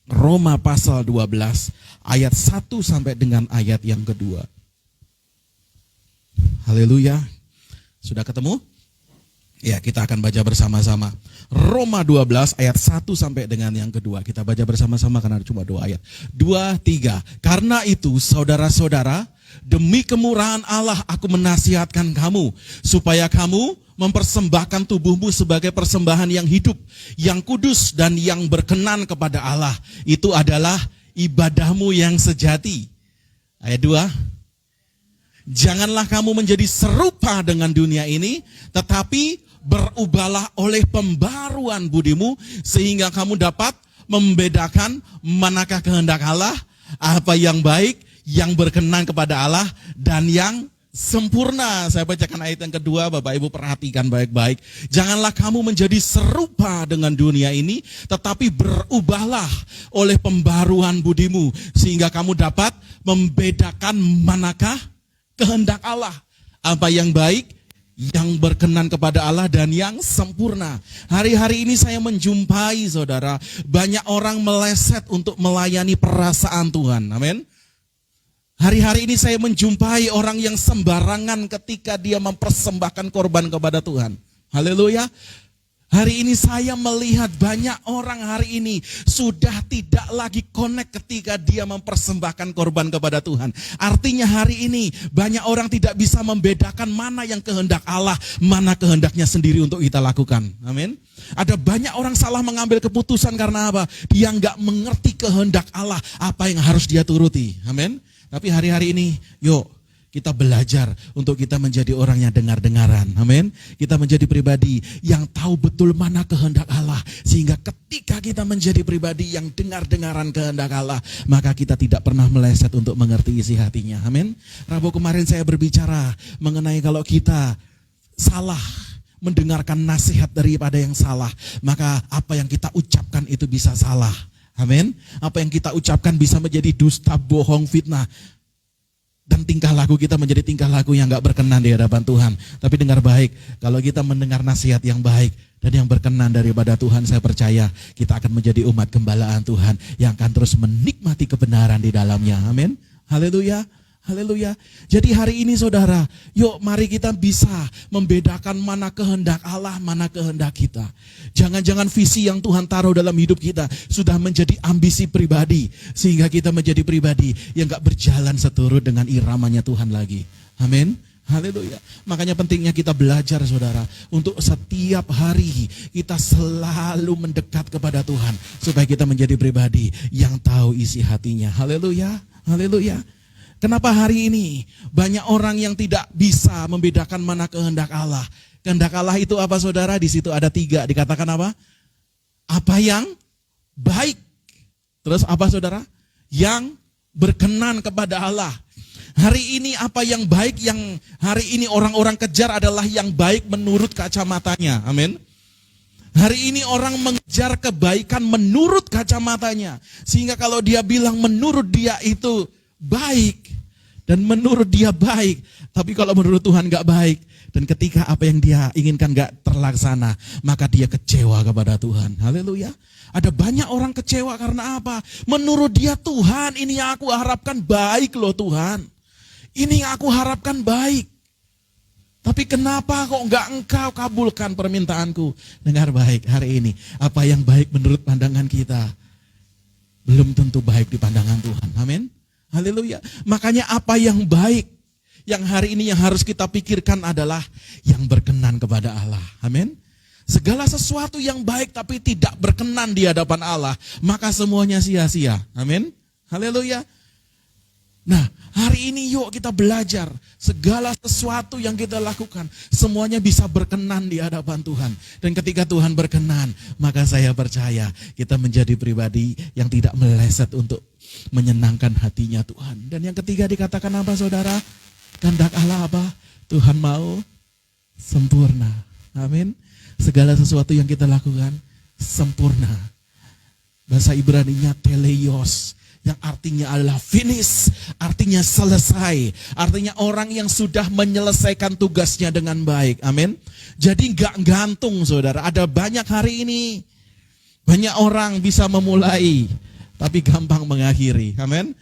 Roma pasal 12 ayat 1 sampai dengan ayat yang kedua. Haleluya. Sudah ketemu? Ya, kita akan baca bersama-sama. Roma 12 ayat 1 sampai dengan yang kedua. Kita baca bersama-sama karena cuma 2 ayat. 2, 3. Karena itu saudara-saudara, demi kemurahan Allah aku menasihatkan kamu, supaya kamu mempersembahkan tubuhmu sebagai persembahan yang hidup, yang kudus dan yang berkenan kepada Allah. Itu adalah ibadahmu yang sejati. Ayat 2. Janganlah kamu menjadi serupa dengan dunia ini, tetapi berubahlah oleh pembaruan budimu, sehingga kamu dapat membedakan manakah kehendak Allah, apa yang baik, yang berkenan kepada Allah, dan yang sempurna. Saya bacakan ayat yang kedua, Bapak Ibu perhatikan baik-baik. Janganlah kamu menjadi serupa dengan dunia ini, tetapi berubahlah oleh pembaruan budimu, sehingga kamu dapat membedakan manakah kehendak Allah, apa yang baik, yang berkenan kepada Allah, dan yang sempurna. Hari-hari ini saya menjumpai, saudara, banyak orang meleset untuk melayani perasaan Tuhan. Amin. Hari-hari ini saya menjumpai orang yang sembarangan ketika dia mempersembahkan korban kepada Tuhan. Haleluya. Hari ini saya melihat banyak orang hari ini sudah tidak lagi connect ketika dia mempersembahkan korban kepada Tuhan. Artinya hari ini banyak orang tidak bisa membedakan mana yang kehendak Allah, mana kehendaknya sendiri untuk kita lakukan. Amin. Ada banyak orang salah mengambil keputusan karena apa? Dia nggak mengerti kehendak Allah, apa yang harus dia turuti. Amin. Tapi hari-hari ini, yuk kita belajar untuk kita menjadi orang yang dengar-dengaran. Amin. Kita menjadi pribadi yang tahu betul mana kehendak Allah. Sehingga ketika kita menjadi pribadi yang dengar-dengaran kehendak Allah, maka kita tidak pernah meleset untuk mengerti isi hatinya. Amin. Rabu kemarin saya berbicara mengenai kalau kita salah mendengarkan nasihat daripada yang salah, maka apa yang kita ucapkan itu bisa salah. Amin. Apa yang kita ucapkan bisa menjadi dusta, bohong, fitnah. Dan tingkah laku kita menjadi tingkah laku yang gak berkenan di hadapan Tuhan. Tapi dengar baik, kalau kita mendengar nasihat yang baik dan yang berkenan daripada Tuhan, saya percaya kita akan menjadi umat gembalaan Tuhan yang akan terus menikmati kebenaran di dalamnya. Amin. Haleluya. Haleluya. Jadi hari ini saudara, yuk mari kita bisa membedakan mana kehendak Allah, mana kehendak kita. Jangan-jangan visi yang Tuhan taruh dalam hidup kita sudah menjadi ambisi pribadi, sehingga kita menjadi pribadi yang gak berjalan seturut dengan iramanya Tuhan lagi. Amin. Haleluya. Makanya pentingnya kita belajar saudara, untuk setiap hari kita selalu mendekat kepada Tuhan, supaya kita menjadi pribadi yang tahu isi hatinya. Haleluya. Haleluya. Kenapa hari ini banyak orang yang tidak bisa membedakan mana kehendak Allah? Kehendak Allah itu apa saudara? Di situ ada 3, dikatakan apa? Apa yang baik. Terus apa saudara? Yang berkenan kepada Allah. Hari ini apa yang baik yang hari ini orang-orang kejar adalah yang baik menurut kacamatanya. Amin. Hari ini orang mengejar kebaikan menurut kacamatanya. Sehingga kalau dia bilang menurut dia itu baik dan menurut dia baik, tapi kalau menurut Tuhan gak baik, dan ketika apa yang dia inginkan gak terlaksana, maka dia kecewa kepada Tuhan. Haleluya. Ada banyak orang kecewa karena apa? Menurut dia Tuhan, ini yang aku harapkan baik loh Tuhan, ini yang aku harapkan baik, tapi kenapa kok gak engkau kabulkan permintaanku? Dengar baik hari ini, apa yang baik menurut pandangan kita belum tentu baik di pandangan Tuhan. Amin. Haleluya. Makanya apa yang baik yang hari ini yang harus kita pikirkan adalah yang berkenan kepada Allah. Amin. Segala sesuatu yang baik tapi tidak berkenan di hadapan Allah, maka semuanya sia-sia. Amin. Haleluya. Nah, hari ini yuk kita belajar segala sesuatu yang kita lakukan semuanya bisa berkenan di hadapan Tuhan. Dan ketika Tuhan berkenan, maka saya percaya kita menjadi pribadi yang tidak meleset untuk menyenangkan hatinya Tuhan. Dan yang ketiga dikatakan apa saudara? Kehendak Allah apa? Tuhan mau sempurna. Amin. Segala sesuatu yang kita lakukan sempurna. Bahasa Ibraninya teleios, yang artinya adalah finish, artinya selesai, artinya orang yang sudah menyelesaikan tugasnya dengan baik. Amin. Jadi gak gantung saudara. Ada banyak hari ini, banyak orang bisa memulai tapi gampang mengakhiri. Amin.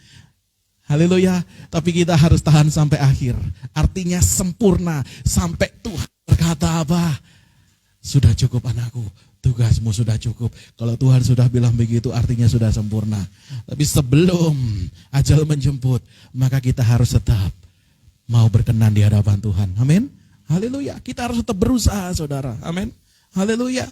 Haleluya. Tapi kita harus tahan sampai akhir. Artinya sempurna sampai Tuhan berkata apa? Sudah cukup anakku, tugasmu sudah cukup. Kalau Tuhan sudah bilang begitu artinya sudah sempurna. Tapi sebelum ajal menjemput, maka kita harus tetap mau berkenan di hadapan Tuhan. Amin. Haleluya. Kita harus tetap berusaha, saudara. Amin. Haleluya.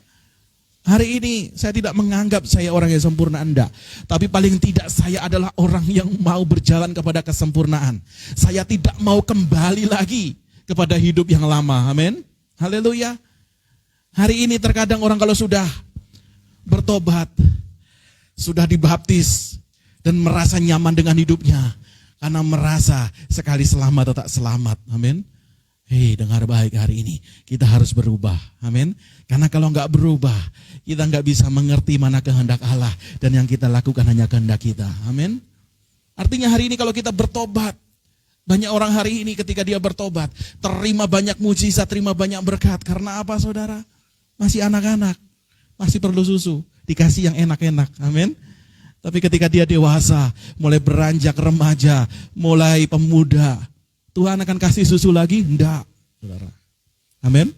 Hari ini saya tidak menganggap saya orang yang sempurna, enggak. Tapi paling tidak saya adalah orang yang mau berjalan kepada kesempurnaan. Saya tidak mau kembali lagi kepada hidup yang lama. Amin. Haleluya. Hari ini terkadang orang kalau sudah bertobat, sudah dibaptis, dan merasa nyaman dengan hidupnya. Karena merasa sekali selamat atau tak selamat. Amin. Hei, dengar baik hari ini. Kita harus berubah. Amin. Karena kalau enggak berubah, kita enggak bisa mengerti mana kehendak Allah. Dan yang kita lakukan hanya kehendak kita. Amin. Artinya hari ini kalau kita bertobat, banyak orang hari ini ketika dia bertobat, terima banyak mujizat, terima banyak berkat. Karena apa, saudara? Masih anak-anak, masih perlu susu, dikasih yang enak-enak. Amin. Tapi ketika dia dewasa, mulai beranjak remaja, mulai pemuda, Tuhan akan kasih susu lagi? Enggak, saudara. Amin.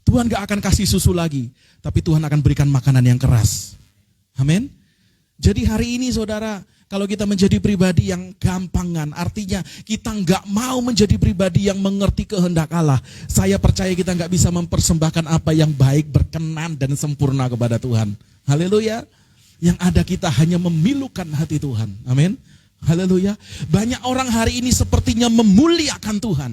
Tuhan gak akan kasih susu lagi, tapi Tuhan akan berikan makanan yang keras. Amin. Jadi hari ini, saudara, kalau kita menjadi pribadi yang gampangan, artinya kita gak mau menjadi pribadi yang mengerti kehendak Allah. Saya percaya kita gak bisa mempersembahkan apa yang baik, berkenan, dan sempurna kepada Tuhan. Haleluya. Yang ada kita hanya memilukan hati Tuhan. Amin. Haleluya. Banyak orang hari ini sepertinya memuliakan Tuhan.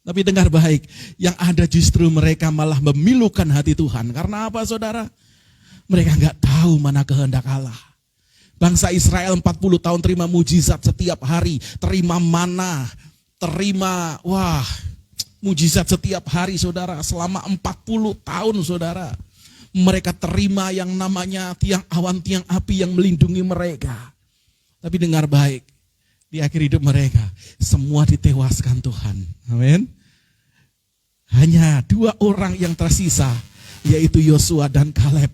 Tapi dengar baik, yang ada justru mereka malah memilukan hati Tuhan. Karena apa, saudara? Mereka enggak tahu mana kehendak Allah. Bangsa Israel 40 tahun terima mujizat setiap hari. Terima mana, terima, mujizat setiap hari, saudara. Selama 40 tahun, saudara. Mereka terima yang namanya tiang awan, tiang api yang melindungi mereka. Tapi dengar baik, di akhir hidup mereka, semua ditewaskan Tuhan. Amin. Hanya 2 orang yang tersisa, yaitu Yosua dan Kaleb.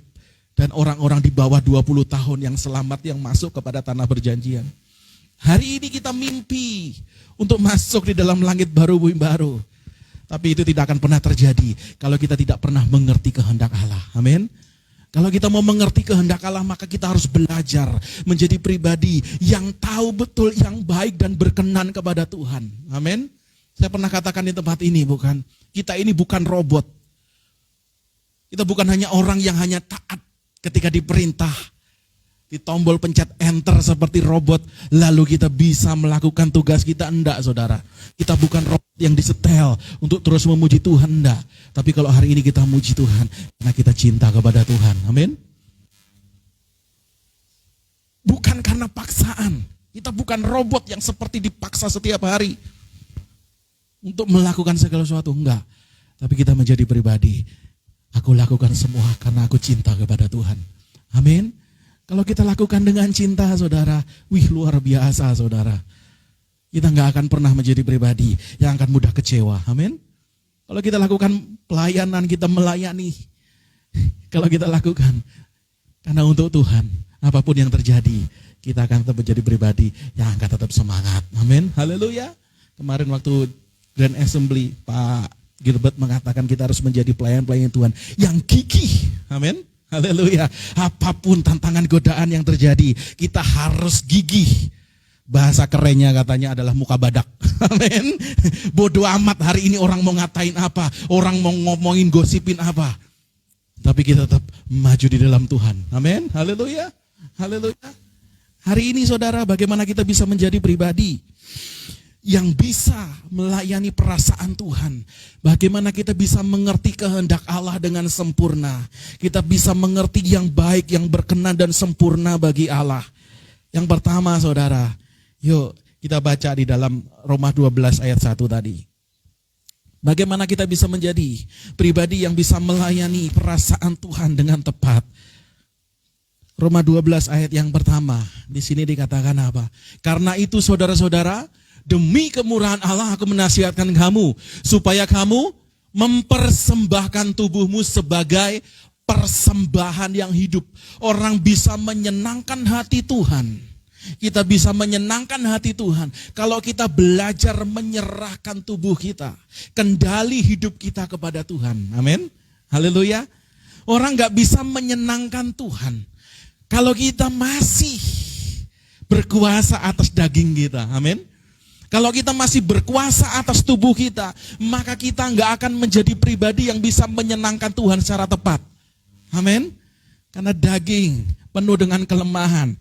Dan orang-orang di bawah 20 tahun yang selamat, yang masuk kepada tanah perjanjian. Hari ini kita mimpi untuk masuk di dalam langit baru, bumi baru. Tapi itu tidak akan pernah terjadi kalau kita tidak pernah mengerti kehendak Allah. Amin. Kalau kita mau mengerti kehendak Allah, maka kita harus belajar menjadi pribadi yang tahu betul yang baik dan berkenan kepada Tuhan. Amin. Saya pernah katakan di tempat ini, bukan? Kita ini bukan robot. Kita bukan hanya orang yang hanya taat ketika diperintah. Di tombol pencet enter seperti robot, lalu kita bisa melakukan tugas kita. Enggak, saudara. Kita bukan robot yang disetel untuk terus memuji Tuhan, enggak. Tapi kalau hari ini kita muji Tuhan, karena kita cinta kepada Tuhan. Amin. Bukan karena paksaan. Kita bukan robot yang seperti dipaksa setiap hari untuk melakukan segala sesuatu, enggak. Tapi kita menjadi pribadi. Aku lakukan semua karena aku cinta kepada Tuhan. Amin. Kalau kita lakukan dengan cinta, saudara, luar biasa, saudara. Kita nggak akan pernah menjadi pribadi yang akan mudah kecewa. Amin. Kalau kita lakukan pelayanan, kita melayani. Kalau kita lakukan karena untuk Tuhan, apapun yang terjadi, kita akan tetap menjadi pribadi yang akan tetap semangat. Amin. Haleluya. Kemarin waktu Grand Assembly, Pak Gilbert mengatakan kita harus menjadi pelayan-pelayan Tuhan yang gigih. Amin. Haleluya. Apapun tantangan godaan yang terjadi, kita harus gigih. Bahasa kerennya katanya adalah muka badak. Amin. Bodoh amat hari ini orang mau ngatain apa, orang mau ngomongin, gosipin apa. Tapi kita tetap maju di dalam Tuhan. Amin. Haleluya. Haleluya. Hari ini, saudara, bagaimana kita bisa menjadi pribadi yang bisa melayani perasaan Tuhan. Bagaimana kita bisa mengerti kehendak Allah dengan sempurna. Kita bisa mengerti yang baik, yang berkenan dan sempurna bagi Allah. Yang pertama, saudara, yuk kita baca di dalam Roma 12 ayat 1 tadi. Bagaimana kita bisa menjadi pribadi yang bisa melayani perasaan Tuhan dengan tepat. Roma 12 ayat yang pertama, di sini dikatakan apa? Karena itu, saudara-saudara, demi kemurahan Allah aku menasihatkan kamu supaya kamu mempersembahkan tubuhmu sebagai persembahan yang hidup. Orang bisa menyenangkan hati Tuhan. Kita bisa menyenangkan hati Tuhan kalau kita belajar menyerahkan tubuh kita, kendali hidup kita kepada Tuhan. Amin. Haleluya. Orang gak bisa menyenangkan Tuhan kalau kita masih berkuasa atas daging kita. Amin. Kalau kita masih berkuasa atas tubuh kita, maka kita gak akan menjadi pribadi yang bisa menyenangkan Tuhan secara tepat. Amin. Karena daging penuh dengan kelemahan.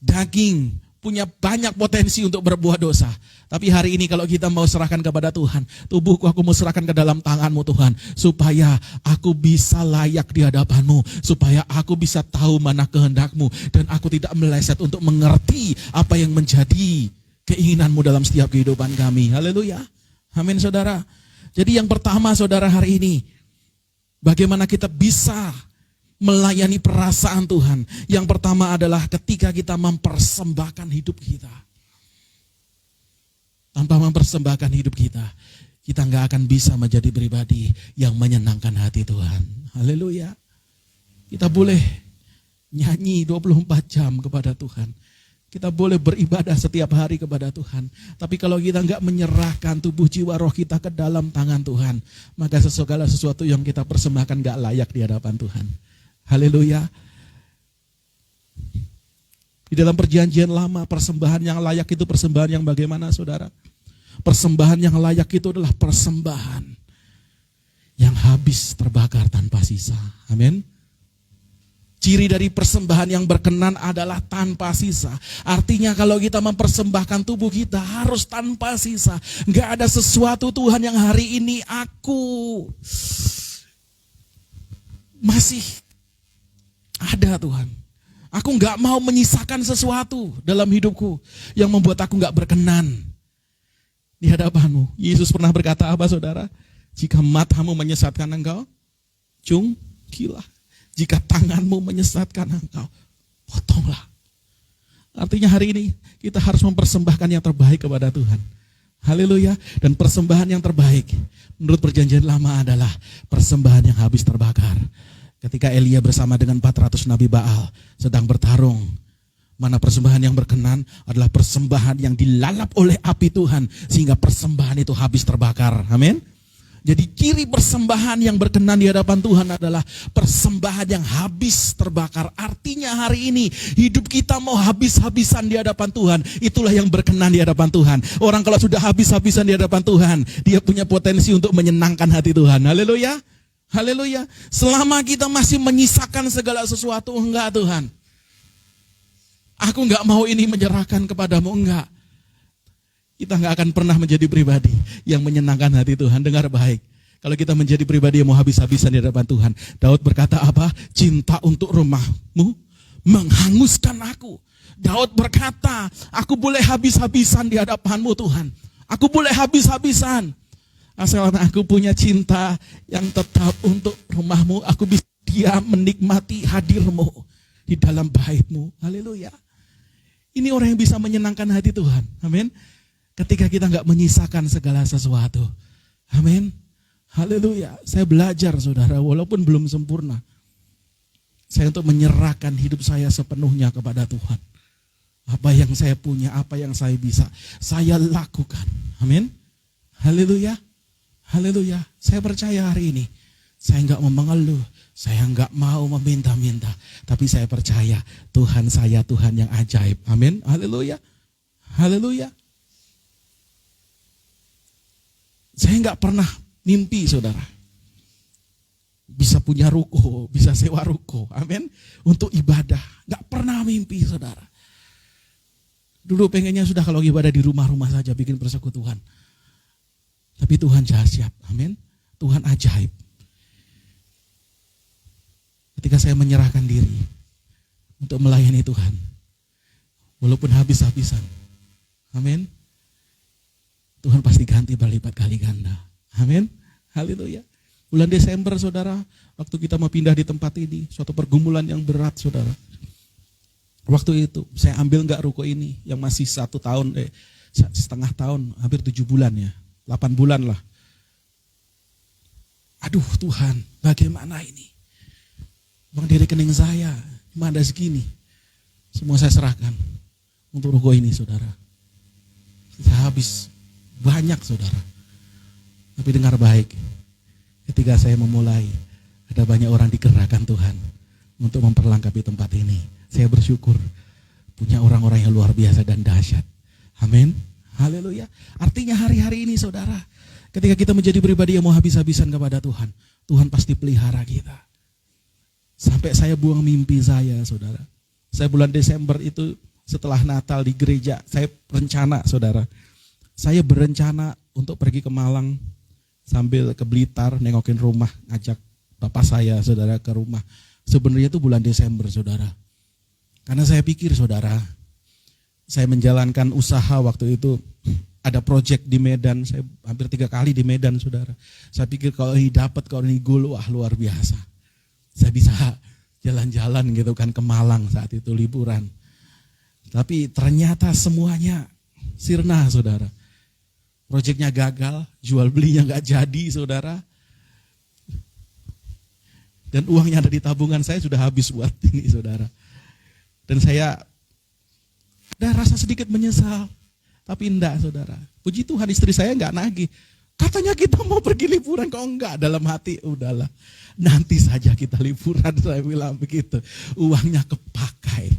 Daging punya banyak potensi untuk berbuat dosa. Tapi hari ini kalau kita mau serahkan kepada Tuhan, tubuhku aku mau serahkan ke dalam tangan-Mu Tuhan, supaya aku bisa layak di hadapan-Mu, supaya aku bisa tahu mana kehendak-Mu, dan aku tidak meleset untuk mengerti apa yang menjadi keinginan-Mu dalam setiap kehidupan kami. Haleluya. Amin saudara. Jadi yang pertama saudara hari ini, bagaimana kita bisa melayani perasaan Tuhan. Yang pertama adalah ketika kita mempersembahkan hidup kita. Tanpa mempersembahkan hidup kita, kita nggak akan bisa menjadi pribadi yang menyenangkan hati Tuhan. Haleluya. Kita boleh nyanyi 24 jam kepada Tuhan. Kita boleh beribadah setiap hari kepada Tuhan. Tapi kalau kita nggak menyerahkan tubuh jiwa roh kita ke dalam tangan Tuhan, maka segala sesuatu yang kita persembahkan nggak layak di hadapan Tuhan. Haleluya. Di dalam perjanjian lama, persembahan yang layak itu persembahan yang bagaimana saudara? Persembahan yang layak itu adalah persembahan yang habis terbakar tanpa sisa. Amin. Ciri dari persembahan yang berkenan adalah tanpa sisa. Artinya kalau kita mempersembahkan tubuh kita harus tanpa sisa. Gak ada sesuatu Tuhan yang hari ini aku masih ada Tuhan. Aku gak mau menyisakan sesuatu dalam hidupku yang membuat aku gak berkenan di hadapan-Mu. Yesus pernah berkata apa saudara? Jika matamu menyesatkan engkau, cungkilah. Jika tanganmu menyesatkan engkau, potonglah. Artinya hari ini kita harus mempersembahkan yang terbaik kepada Tuhan. Haleluya. Dan persembahan yang terbaik menurut perjanjian lama adalah persembahan yang habis terbakar. Ketika Elia bersama dengan 400 Nabi Baal sedang bertarung, mana persembahan yang berkenan adalah persembahan yang dilalap oleh api Tuhan sehingga persembahan itu habis terbakar. Amin. Jadi ciri persembahan yang berkenan di hadapan Tuhan adalah persembahan yang habis terbakar. Artinya hari ini hidup kita mau habis-habisan di hadapan Tuhan, itulah yang berkenan di hadapan Tuhan. Orang kalau sudah habis-habisan di hadapan Tuhan, dia punya potensi untuk menyenangkan hati Tuhan. Haleluya. Haleluya. Selama kita masih menyisakan segala sesuatu, enggak Tuhan. Aku enggak mau ini menyerahkan kepadamu, enggak. Kita enggak akan pernah menjadi pribadi yang menyenangkan hati Tuhan. Dengar baik. Kalau kita menjadi pribadi yang mau habis-habisan di hadapan Tuhan. Daud berkata apa? Cinta untuk rumahmu menghanguskan aku. Daud berkata, aku boleh habis-habisan di hadapanmu Tuhan. Aku boleh habis-habisan. Asal aku punya cinta yang tetap untuk rumahmu, aku bisa diam menikmati hadirmu di dalam baitmu. Haleluya. Ini orang yang bisa menyenangkan hati Tuhan. Amin. Ketika kita nggak menyisakan segala sesuatu. Amin. Haleluya. Saya belajar saudara, walaupun belum sempurna. Saya untuk menyerahkan hidup saya sepenuhnya kepada Tuhan. Apa yang saya punya, apa yang saya bisa, saya lakukan. Amin. Haleluya. Haleluya, saya percaya hari ini, saya enggak mau mengeluh, saya enggak mau meminta-minta, tapi saya percaya Tuhan saya Tuhan yang ajaib. Amin, haleluya, haleluya. Saya enggak pernah mimpi saudara, bisa punya ruko, bisa sewa ruko, amin, untuk ibadah. Enggak pernah mimpi saudara. Dulu pengennya sudah kalau ibadah di rumah-rumah saja, bikin persekutuan. Tapi Tuhan dahsyat, amin. Tuhan ajaib. Ketika saya menyerahkan diri untuk melayani Tuhan, walaupun habis-habisan, amin. Tuhan pasti ganti berlipat kali ganda, amin. Haleluya. Bulan Desember saudara, waktu kita mau pindah di tempat ini, suatu pergumulan yang berat saudara. Waktu itu saya ambil enggak ruko ini yang masih setengah tahun, hampir 7 bulan ya. 8 bulan lah. Aduh Tuhan, bagaimana ini? Bang, di rekening saya cuma ada segini. Semua saya serahkan untuk ruko ini, saudara. Saya habis banyak, saudara. Tapi dengar baik, ketika saya memulai, ada banyak orang digerakkan Tuhan untuk memperlengkapi tempat ini. Saya bersyukur punya orang-orang yang luar biasa dan dahsyat. Amin. Haleluya. Artinya hari-hari ini, saudara, ketika kita menjadi pribadi yang mau habis-habisan kepada Tuhan, Tuhan pasti pelihara kita. Sampai saya buang mimpi saya, saudara. Saya bulan Desember itu setelah Natal di gereja, saya rencana, saudara. Saya berencana untuk pergi ke Malang sambil ke Blitar, nengokin rumah, ngajak bapak saya, saudara, ke rumah. Sebenarnya itu bulan Desember, saudara. Karena saya pikir, saudara, saya menjalankan usaha waktu itu, ada proyek di Medan, saya hampir 3 kali di Medan, saudara. Saya pikir kalau ini dapat, kalau ini goal, wah luar biasa. Saya bisa jalan-jalan gitu kan ke Malang saat itu liburan. Tapi ternyata semuanya sirna, saudara. Proyeknya gagal, jual belinya gak jadi, saudara. Dan uangnya ada di tabungan saya sudah habis buat ini, saudara. Dan saya ada rasa sedikit menyesal. Tapi enggak, saudara. Puji Tuhan, istri saya enggak nagih. Katanya kita mau pergi liburan, kok enggak? Dalam hati, udahlah. Nanti saja kita liburan, saya bilang begitu. Uangnya kepakai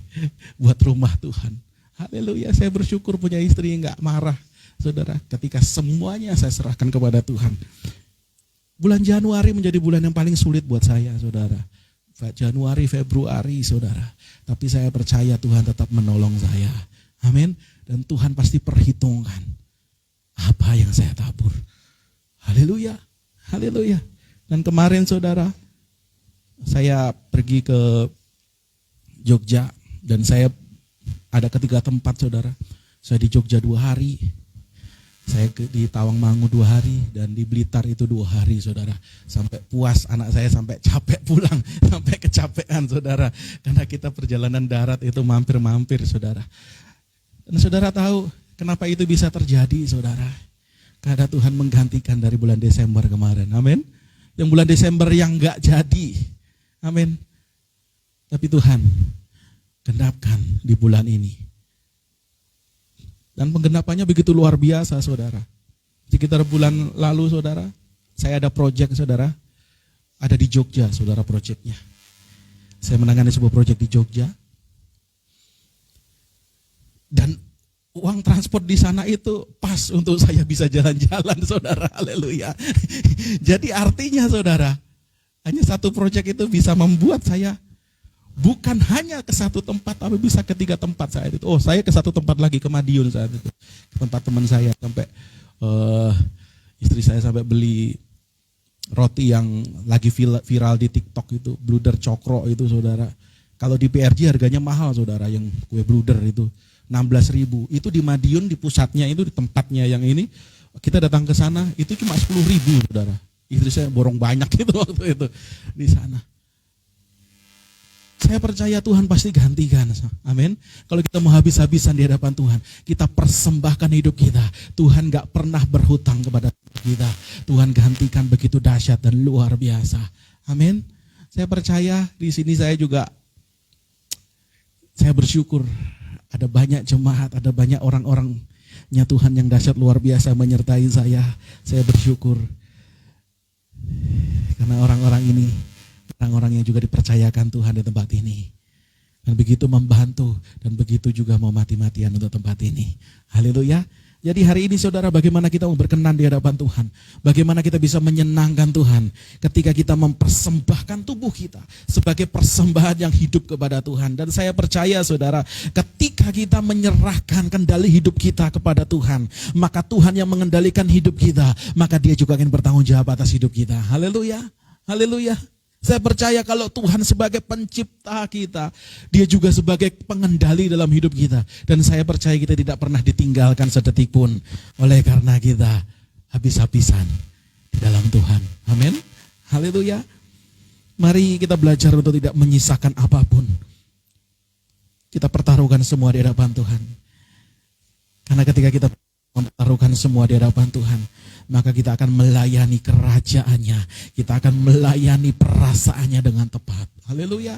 buat rumah Tuhan. Haleluya, saya bersyukur punya istri yang enggak marah, saudara. Ketika semuanya saya serahkan kepada Tuhan. Bulan Januari menjadi bulan yang paling sulit buat saya, saudara. Januari, Februari, saudara. Tapi saya percaya Tuhan tetap menolong saya. Amin. Dan Tuhan pasti perhitungkan apa yang saya tabur. Haleluya, haleluya. Dan kemarin, saudara, saya pergi ke Jogja dan saya ada ketiga tempat, saudara. Saya di Jogja 2 hari, saya di Tawangmangu 2 hari, dan di Blitar itu 2 hari, saudara. Sampai puas, anak saya sampai capek pulang, sampai kecapean, saudara. Karena kita perjalanan darat itu mampir-mampir, saudara. Dan saudara tahu kenapa itu bisa terjadi, saudara? Karena Tuhan menggantikan dari bulan Desember kemarin, amin. Yang bulan Desember yang gak jadi, amin. Tapi Tuhan genapkan di bulan ini. Dan penggenapannya begitu luar biasa, saudara. Sekitar bulan lalu, saudara, saya ada proyek, saudara. Ada di Jogja, saudara, proyeknya. Saya menangani sebuah proyek di Jogja. Dan uang transport di sana itu pas untuk saya bisa jalan-jalan, saudara. Haleluya. Jadi artinya, saudara, hanya satu proyek itu bisa membuat saya bukan hanya ke satu tempat, tapi bisa ke 3 tempat saat itu. Oh, saya ke satu tempat lagi, ke Madiun saat itu. Ke tempat teman saya, sampai istri saya sampai beli roti yang lagi viral di TikTok itu, bluder cokro itu, saudara. Kalau di PRJ harganya mahal, saudara, yang kue bluder itu 16.000. Itu di Madiun, di pusatnya itu, di tempatnya yang ini. Kita datang ke sana, itu cuma 10.000, saudara. Istri saya borong banyak itu waktu itu di sana. Saya percaya Tuhan pasti gantikan, amin. Kalau kita mau habis-habisan di hadapan Tuhan, kita persembahkan hidup kita. Tuhan gak pernah berhutang kepada kita. Tuhan gantikan begitu dahsyat dan luar biasa, amin. Saya percaya di sini saya bersyukur. Ada banyak jemaat, ada banyak orang-orangnya Tuhan yang dahsyat luar biasa menyertai saya. Saya bersyukur. Karena orang-orang ini, orang-orang yang juga dipercayakan Tuhan di tempat ini. Dan begitu membantu, dan begitu juga mau mati-matian untuk tempat ini. Haleluya. Jadi hari ini, saudara, bagaimana kita mau berkenan di hadapan Tuhan. Bagaimana kita bisa menyenangkan Tuhan ketika kita mempersembahkan tubuh kita sebagai persembahan yang hidup kepada Tuhan. Dan saya percaya, saudara, ketika kita menyerahkan kendali hidup kita kepada Tuhan, maka Tuhan yang mengendalikan hidup kita, maka Dia juga akan bertanggung jawab atas hidup kita. Haleluya, haleluya. Saya percaya kalau Tuhan sebagai pencipta kita, Dia juga sebagai pengendali dalam hidup kita. Dan saya percaya kita tidak pernah ditinggalkan sedetik pun oleh karena kita habis-habisan di dalam Tuhan. Amin. Haleluya. Mari kita belajar untuk tidak menyisakan apapun. Kita pertaruhkan semua di hadapan Tuhan. Karena ketika kita mempertaruhkan semua di hadapan Tuhan, maka kita akan melayani kerajaannya, kita akan melayani perasaannya dengan tepat. Haleluya.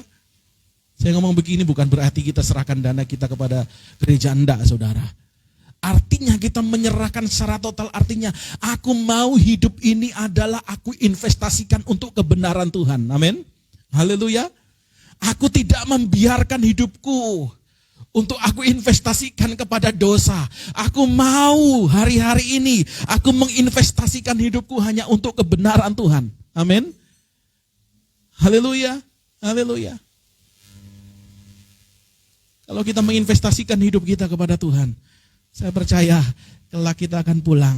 Saya ngomong begini bukan berarti kita serahkan dana kita kepada gereja, enggak saudara. Artinya kita menyerahkan secara total, artinya aku mau hidup ini adalah aku investasikan untuk kebenaran Tuhan. Amin. Haleluya. Aku tidak membiarkan hidupku untuk aku investasikan kepada dosa. Aku mau hari-hari ini aku menginvestasikan hidupku hanya untuk kebenaran Tuhan. Amin. Haleluya. Haleluya. Kalau kita menginvestasikan hidup kita kepada Tuhan, saya percaya kelak kita akan pulang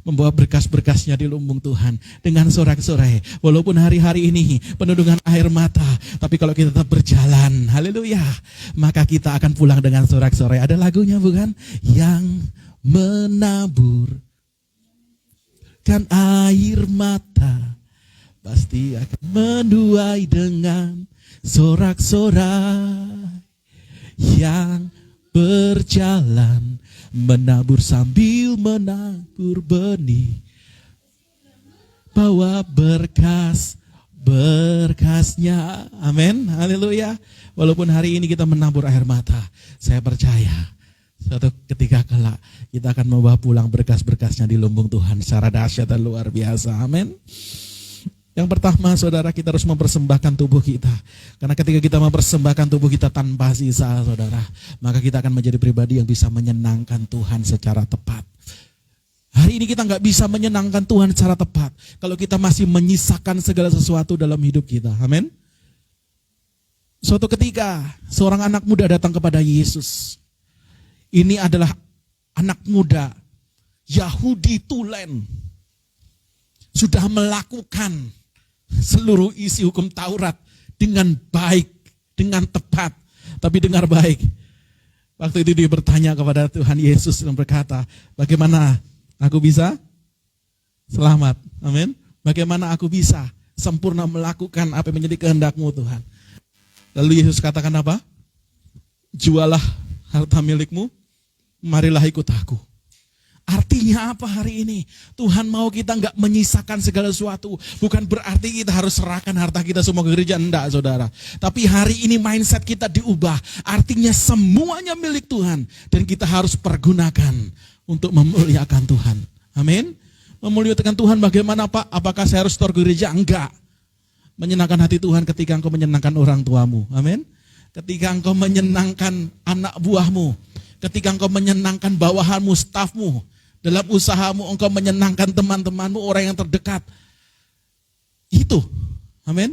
membawa berkas-berkasnya di lumbung Tuhan dengan sorak-sorai. Walaupun hari-hari ini penuh dengan air mata, tapi kalau kita tetap berjalan, haleluya, maka kita akan pulang dengan sorak-sorai. Ada lagunya bukan? Yang menabur kan air mata pasti akan menuai dengan sorak-sorai. Yang berjalan menabur sambil menabur benih, bawa berkasnya. Amin, haleluya. Walaupun hari ini kita menabur air mata, saya percaya suatu ketika kelak kita akan membawa pulang berkas-berkasnya di lumbung Tuhan secara dahsyat dan luar biasa. Amin. Yang pertama, saudara, kita harus mempersembahkan tubuh kita. Karena ketika kita mempersembahkan tubuh kita tanpa sisa, saudara, maka kita akan menjadi pribadi yang bisa menyenangkan Tuhan secara tepat. Hari ini kita nggak bisa menyenangkan Tuhan secara tepat kalau kita masih menyisakan segala sesuatu dalam hidup kita. Amin. Suatu ketika, seorang anak muda datang kepada Yesus. Ini adalah anak muda Yahudi tulen. Sudah melakukan seluruh isi hukum Taurat dengan baik, dengan tepat. Tapi dengar baik, waktu itu dia bertanya kepada Tuhan Yesus dan berkata, bagaimana aku bisa selamat? Amin. Bagaimana aku bisa sempurna melakukan apa yang menjadi kehendak-Mu Tuhan? Lalu Yesus katakan apa? Jualah harta milikmu, marilah ikut aku. Artinya apa hari ini? Tuhan mau kita nggak menyisakan segala sesuatu. Bukan berarti kita harus serahkan harta kita semua ke gereja. Enggak, saudara. Tapi hari ini mindset kita diubah. Artinya semuanya milik Tuhan. Dan kita harus pergunakan untuk memuliakan Tuhan. Amin. Memuliakan Tuhan bagaimana Pak? Apakah saya harus store gereja? Enggak. Menyenangkan hati Tuhan ketika engkau menyenangkan orang tuamu. Amin. Ketika engkau menyenangkan anak buahmu. Ketika engkau menyenangkan bawahanmu, stafmu. Dalam usahamu engkau menyenangkan teman-temanmu, orang yang terdekat. Itu, amin.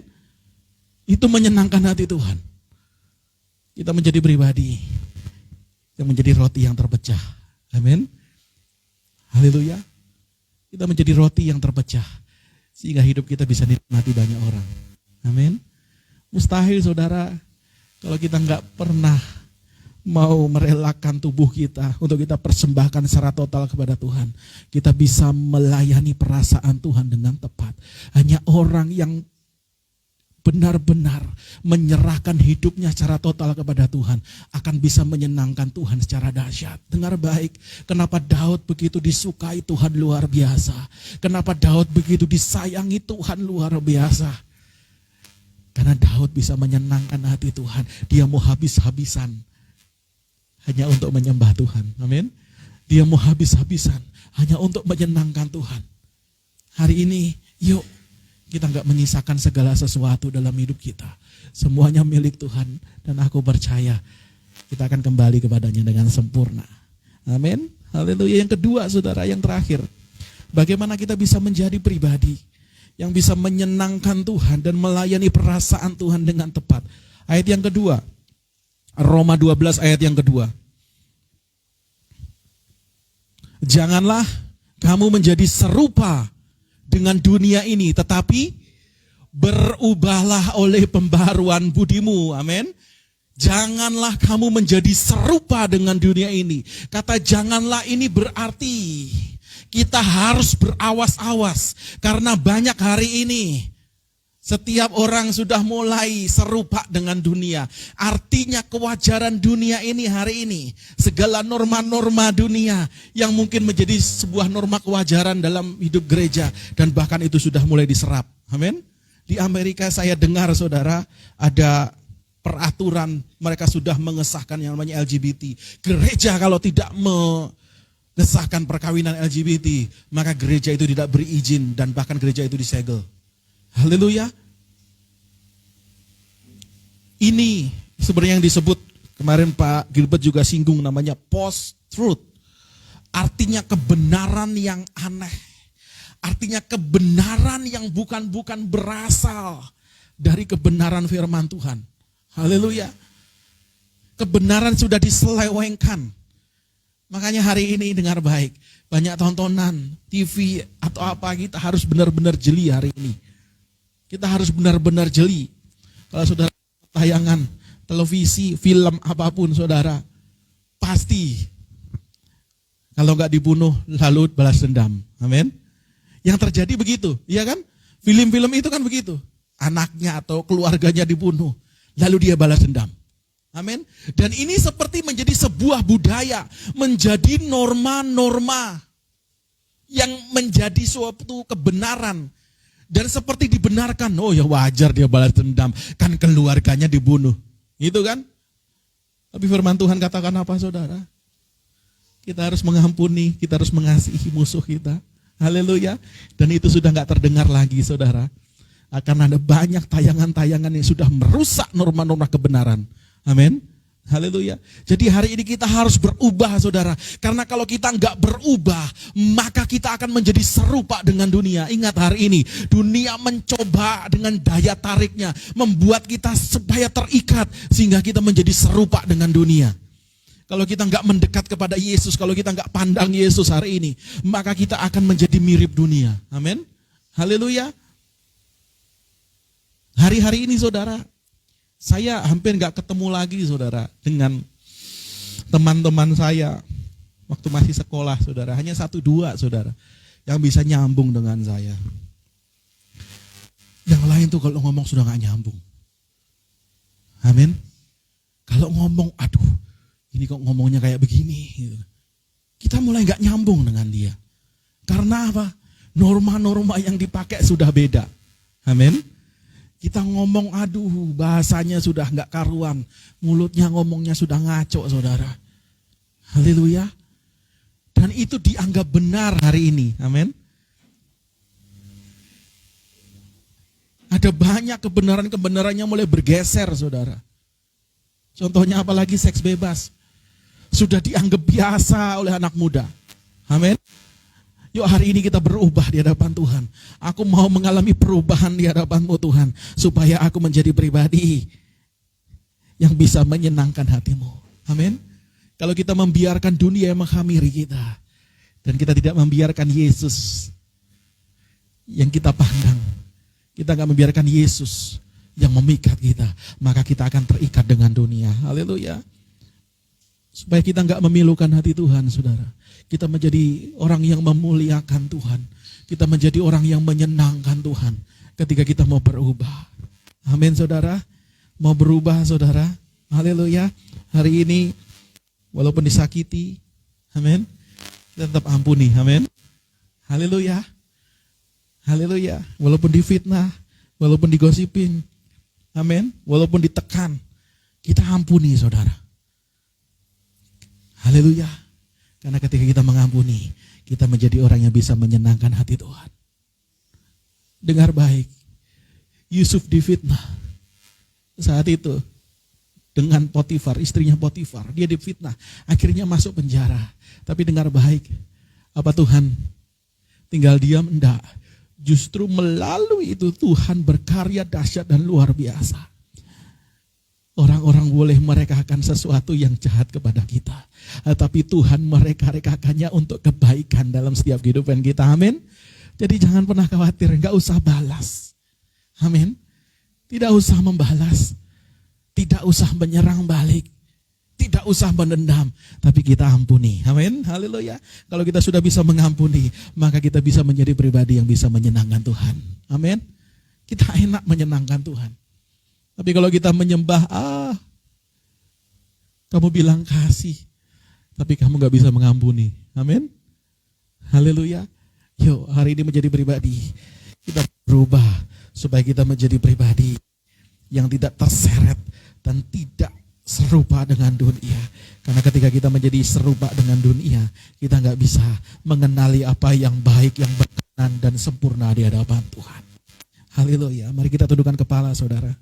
Itu menyenangkan hati Tuhan. Kita menjadi pribadi yang menjadi roti yang terpecah. Amin. Haleluya. Kita menjadi roti yang terpecah. Sehingga hidup kita bisa dinikmati banyak orang. Amin. Mustahil saudara, kalau kita nggak pernah mau merelakan tubuh kita untuk kita persembahkan secara total kepada Tuhan. Kita bisa melayani perasaan Tuhan dengan tepat. Hanya orang yang benar-benar menyerahkan hidupnya secara total kepada Tuhan akan bisa menyenangkan Tuhan secara dahsyat. Dengar baik, kenapa Daud begitu disukai Tuhan luar biasa. Kenapa Daud begitu disayangi Tuhan luar biasa. Karena Daud bisa menyenangkan hati Tuhan. Dia mau habis-habisan hanya untuk menyembah Tuhan. Amin. Dia mau habis-habisan hanya untuk menyenangkan Tuhan. Hari ini, yuk kita nggak menyisakan segala sesuatu dalam hidup kita. Semuanya milik Tuhan. Dan aku percaya kita akan kembali kepadanya dengan sempurna. Amin. Haleluya. Yang kedua saudara, yang terakhir. Bagaimana kita bisa menjadi pribadi yang bisa menyenangkan Tuhan dan melayani perasaan Tuhan dengan tepat. Ayat yang kedua. Roma 12 ayat yang kedua. Janganlah kamu menjadi serupa dengan dunia ini, tetapi berubahlah oleh pembaharuan budimu. Amin. Janganlah kamu menjadi serupa dengan dunia ini. Kata janganlah ini berarti kita harus berawas-awas. Karena banyak hari ini Setiap orang sudah mulai serupa dengan dunia. Artinya kewajaran dunia ini hari ini, segala norma-norma dunia yang mungkin menjadi sebuah norma kewajaran dalam hidup gereja, dan bahkan itu sudah mulai diserap. Amin. Di Amerika saya dengar saudara, ada peraturan, mereka sudah mengesahkan yang namanya LGBT. Gereja kalau tidak mengesahkan perkawinan LGBT, maka gereja itu tidak berizin dan bahkan gereja itu disegel. Haleluya. Ini sebenarnya yang disebut, kemarin Pak Gilbert juga singgung, namanya post-truth. Artinya kebenaran yang aneh. Artinya kebenaran yang bukan berasal dari kebenaran firman Tuhan. Haleluya. Kebenaran sudah diselewengkan. Makanya hari ini dengar baik. Banyak tontonan, TV atau apa, kita harus benar-benar jeli hari ini. Kita harus benar-benar jeli. Kalau saudara tayangan, televisi, film apapun saudara, pasti kalau nggak dibunuh lalu balas dendam. Amin. Yang terjadi begitu, ya kan? Film-film itu kan begitu. Anaknya atau keluarganya dibunuh, lalu dia balas dendam. Amin. Dan ini seperti menjadi sebuah budaya, menjadi norma-norma yang menjadi suatu kebenaran. Dan seperti dibenarkan, oh ya wajar dia balas dendam, kan keluarganya dibunuh. Gitu kan? Tapi firman Tuhan katakan apa saudara? Kita harus mengampuni, kita harus mengasihi musuh kita. Haleluya. Dan itu sudah gak terdengar lagi saudara. Akan ada banyak tayangan-tayangan yang sudah merusak norma-norma kebenaran. Amin. Haleluya. Jadi hari ini kita harus berubah saudara. Karena kalau kita enggak berubah, maka kita akan menjadi serupa dengan dunia. Ingat hari ini, dunia mencoba dengan daya tariknya, membuat kita supaya terikat, sehingga kita menjadi serupa dengan dunia. Kalau kita enggak mendekat kepada Yesus, kalau kita enggak pandang Yesus hari ini, maka kita akan menjadi mirip dunia. Amin. Haleluya. Hari-hari ini saudara, saya hampir gak ketemu lagi saudara dengan teman-teman saya waktu masih sekolah saudara. Hanya 1-2 saudara yang bisa nyambung dengan saya. Yang lain tuh kalau ngomong sudah gak nyambung. Amin. Kalau ngomong, aduh ini kok ngomongnya kayak begini. Kita mulai gak nyambung dengan dia. Karena apa? Norma-norma yang dipakai sudah beda. Amin. Kita ngomong, aduh bahasanya sudah gak karuan. Mulutnya ngomongnya sudah ngaco saudara. Haleluya. Dan itu dianggap benar hari ini. Amin. Ada banyak kebenaran-kebenaran yang mulai bergeser saudara. Contohnya apalagi seks bebas. Sudah dianggap biasa oleh anak muda. Amin. Yuk hari ini kita berubah di hadapan Tuhan. Aku mau mengalami perubahan di hadapan-Mu Tuhan. Supaya aku menjadi pribadi yang bisa menyenangkan hati-Mu. Amin. Kalau kita membiarkan dunia yang menghamiri kita. Dan kita tidak membiarkan Yesus yang kita pandang. Kita gak membiarkan Yesus yang memikat kita. Maka kita akan terikat dengan dunia. Haleluya. Supaya kita gak memilukan hati Tuhan saudara. Kita menjadi orang yang memuliakan Tuhan. Kita menjadi orang yang menyenangkan Tuhan. Ketika kita mau berubah. Amin saudara. Mau berubah saudara. Haleluya. Hari ini walaupun disakiti. Amin. Kita tetap ampuni. Amin. Haleluya. Haleluya. Walaupun difitnah. Walaupun digosipin. Amin. Walaupun ditekan. Kita ampuni saudara. Haleluya. Karena ketika kita mengampuni, kita menjadi orang yang bisa menyenangkan hati Tuhan. Dengar baik, Yusuf difitnah. Saat itu, dengan Potifar, istrinya Potifar, dia difitnah. Akhirnya masuk penjara. Tapi dengar baik, apa Tuhan tinggal diam? Enggak. Justru melalui itu Tuhan berkarya dahsyat dan luar biasa. Orang-orang boleh merekakan sesuatu yang jahat kepada kita. Tapi Tuhan mereka-rekakannya untuk kebaikan dalam setiap kehidupan kita. Amin. Jadi jangan pernah khawatir, gak usah balas. Amin. Tidak usah membalas. Tidak usah menyerang balik. Tidak usah menendam. Tapi kita ampuni. Amin. Haleluya. Kalau kita sudah bisa mengampuni, maka kita bisa menjadi pribadi yang bisa menyenangkan Tuhan. Amin. kita enak menyenangkan Tuhan. Tapi kalau kita menyembah, kamu bilang kasih, tapi kamu gak bisa mengampuni. Amin. Haleluya. Yuk, hari ini menjadi pribadi. Kita berubah supaya kita menjadi pribadi yang tidak terseret dan tidak serupa dengan dunia. Karena ketika kita menjadi serupa dengan dunia, kita gak bisa mengenali apa yang baik, yang berkenan dan sempurna di hadapan Tuhan. Haleluya. Mari kita tundukkan kepala, saudara.